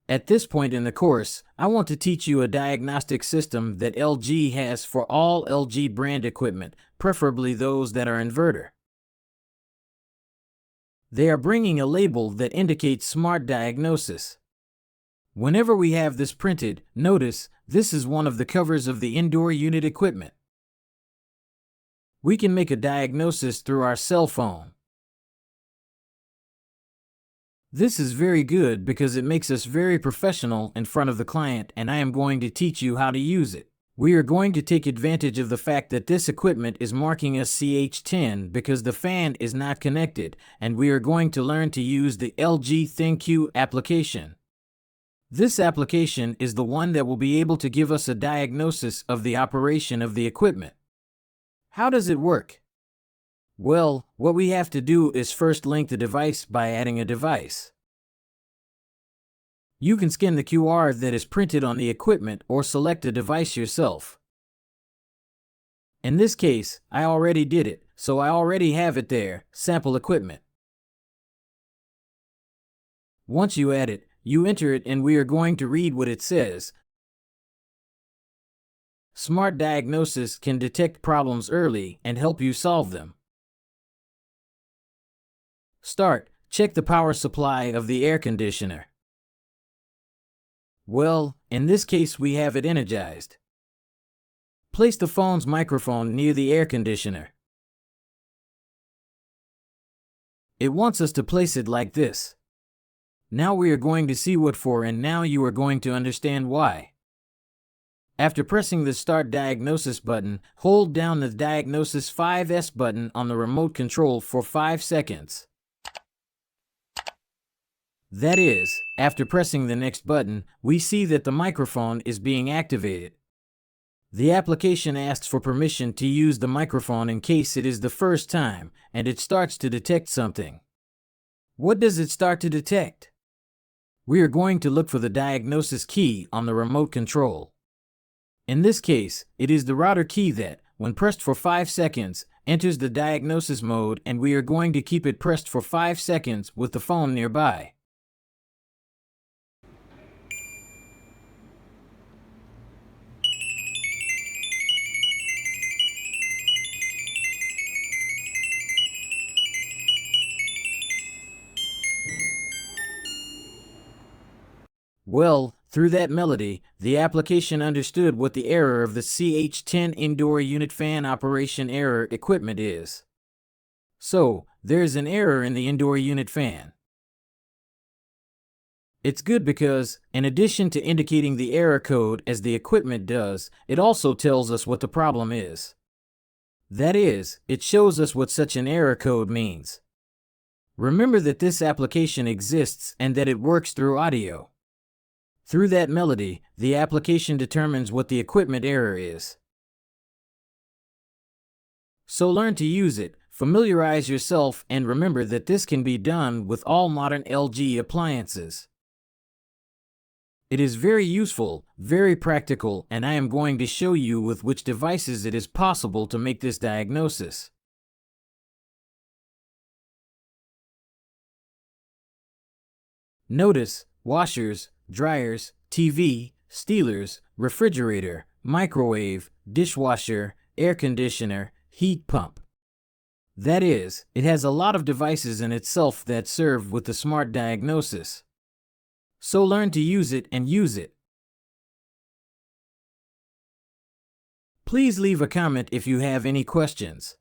At this point in the course, I want to teach you a diagnostic system that LG has for all LG brand equipment, preferably those that are inverter. They are bringing a label that indicates Smart Diagnosis. Whenever we have this printed, notice this is one of the covers of the indoor unit equipment. We can make a diagnosis through our cell phone. This is very good because it makes us very professional in front of the client, and I am going to teach you how to use it. We are going to take advantage of the fact that this equipment is marking as CH10 because the fan is not connected, and we are going to learn to use the LG ThinQ application. This application is the one that will be able to give us a diagnosis of the operation of the equipment. How does it work? Well, what we have to do is first link the device by adding a device. You can scan the QR that is printed on the equipment or select a device yourself. In this case, I already did it, so I already have it there, sample equipment. Once you add it, you enter it and we are going to read what it says. Smart Diagnosis can detect problems early and help you solve them. Start. Check the power supply of the air conditioner. Well, in this case we have it energized. Place the phone's microphone near the air conditioner. It wants us to place it like this. Now we are going to see what for, and now you are going to understand why. After pressing the Start Diagnosis button, hold down the Diagnosis 5S button on the remote control for 5 seconds. That is, after pressing the next button, we see that the microphone is being activated. The application asks for permission to use the microphone in case it is the first time, and it starts to detect something. What does it start to detect? We are going to look for the diagnosis key on the remote control. In this case, it is the router key that, when pressed for 5 seconds, enters the diagnosis mode, and we are going to keep it pressed for 5 seconds with the phone nearby. Well, through that melody, the application understood what the error of the CH10 indoor unit fan operation error equipment is. So, there's an error in the indoor unit fan. It's good because, in addition to indicating the error code as the equipment does, it also tells us what the problem is. That is, it shows us what such an error code means. Remember that this application exists and that it works through audio. Through that melody, the application determines what the equipment error is. So learn to use it, familiarize yourself, and remember that this can be done with all modern LG appliances. It is very useful, very practical, and I am going to show you with which devices it is possible to make this diagnosis. Notice, washers, dryers, TV, stealers, refrigerator, microwave, dishwasher, air conditioner, heat pump. That is, it has a lot of devices in itself that serve with the Smart Diagnosis. So learn to use it and use it. Please leave a comment if you have any questions.